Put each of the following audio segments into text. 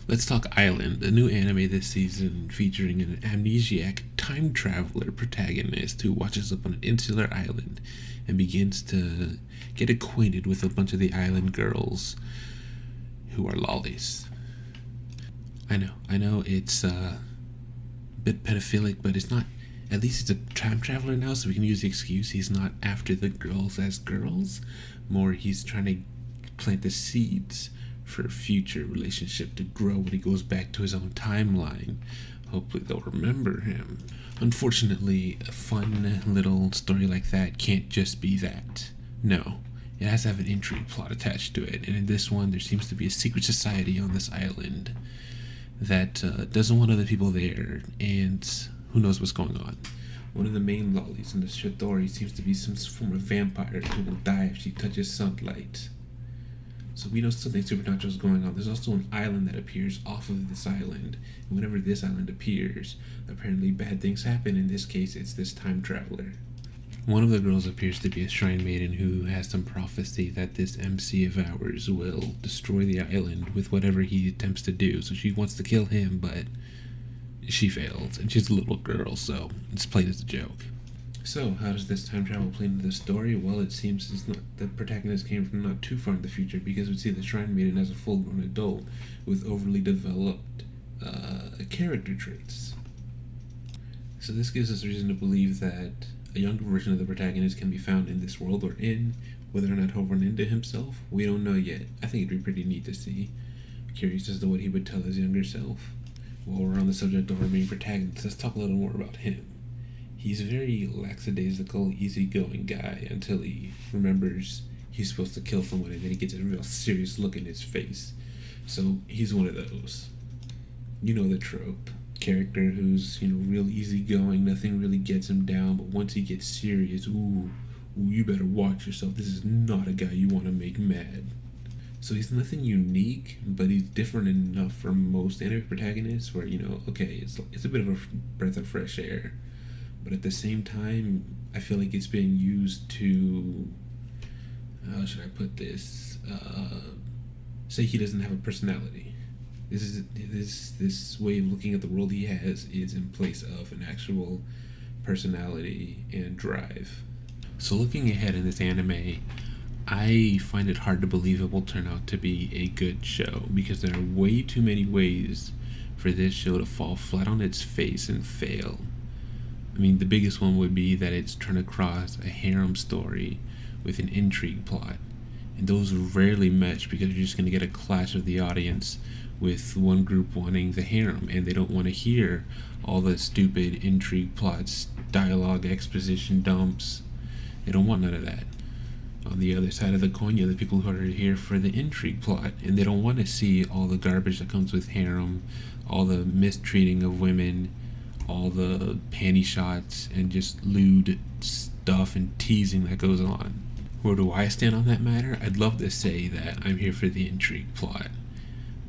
Let's talk Island, a new anime this season featuring an amnesiac time traveler protagonist who washes up on an insular island and begins to get acquainted with a bunch of the island girls who are lolis. I know it's a bit pedophilic, but it's not. At least it's a time traveler now, so we can use the excuse he's not after the girls as girls. More, he's trying to plant the seeds for a future relationship to grow when he goes back to his own timeline. Hopefully they'll remember him. Unfortunately, a fun little story like that can't just be that. No, it has to have an intrigue plot attached to it, and in this one there seems to be a secret society on this island that doesn't want other people there, and who knows what's going on. One of the main lollies in the story seems to be some form of vampire who will die if she touches sunlight. So we know something supernatural is going on. There's also an island that appears off of this island. And whenever this island appears, apparently bad things happen. In this case, it's this time traveler. One of the girls appears to be a shrine maiden who has some prophecy that this MC of ours will destroy the island with whatever he attempts to do. So she wants to kill him, but she fails. And she's a little girl, so it's played as a joke. So, how does this time travel play into the story? Well, it seems the protagonist came from not too far in the future, because we see the Shrine Maiden as a full-grown adult with overly developed character traits. So this gives us reason to believe that a younger version of the protagonist can be found in this world we're in. Whether or not he'll run into himself, we don't know yet. I think it'd be pretty neat to see. Curious as to what he would tell his younger self. While we're on the subject of our main protagonist, let's talk a little more about him. He's a very lackadaisical, easygoing guy until he remembers he's supposed to kill someone, and then he gets a real serious look in his face. So he's one of those. You know the trope. Character who's, real easygoing, nothing really gets him down, but once he gets serious, ooh, you better watch yourself. This is not a guy you want to make mad. So he's nothing unique, but he's different enough from most anime protagonists where, okay, it's a bit of a breath of fresh air. But at the same time, I feel like it's being used to, how should I put this? Say he doesn't have a personality. This way of looking at the world he has is in place of an actual personality and drive. So looking ahead in this anime, I find it hard to believe it will turn out to be a good show, because there are way too many ways for this show to fall flat on its face and fail. I mean, the biggest one would be that it's trying to cross a harem story with an intrigue plot. And those rarely match, because you're just going to get a clash of the audience with one group wanting the harem, and they don't want to hear all the stupid intrigue plots, dialogue, exposition dumps. They don't want none of that. On the other side of the coin, you have the people who are here for the intrigue plot, and they don't want to see all the garbage that comes with harem, all the mistreating of women, all the panty shots and just lewd stuff and teasing that goes on. Where do I stand on that matter? I'd love to say that I'm here for the intrigue plot,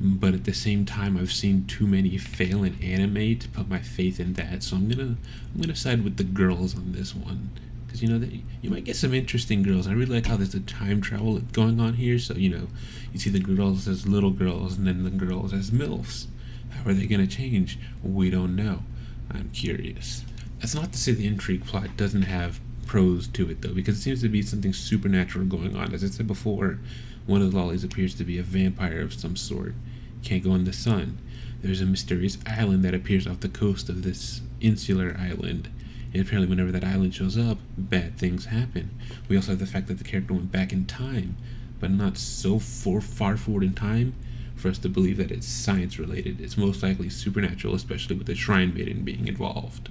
but at the same time I've seen too many fail in anime to put my faith in that, so I'm gonna side with the girls on this one, because you might get some interesting girls. I really like how there's a time travel going on here, so you see the girls as little girls and then the girls as MILFs. How are they gonna change? We don't know. I'm curious. That's not to say the intrigue plot doesn't have pros to it, though, because it seems to be something supernatural going on. As I said before, one of the lollies appears to be a vampire of some sort. Can't go in the sun. There's a mysterious island that appears off the coast of this insular island, and apparently whenever that island shows up, bad things happen. We also have the fact that the character went back in time, but not so far forward in time for us to believe that it's science related. It's most likely supernatural, especially with the Shrine Maiden being involved.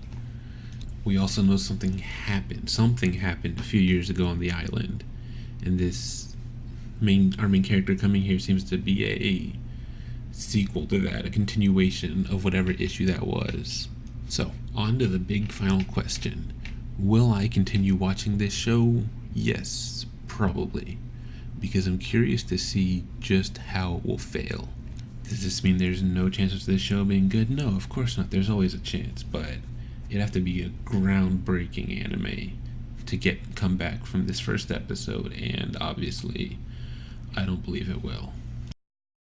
We also know something happened a few years ago on the island, and our main character coming here seems to be a sequel to that, a continuation of whatever issue that was. So, on to the big final question. Will I continue watching this show? Yes, probably, because I'm curious to see just how it will fail. Does this mean there's no chance of this show being good? No, of course not. There's always a chance, but it'd have to be a groundbreaking anime to come back from this first episode, and obviously, I don't believe it will.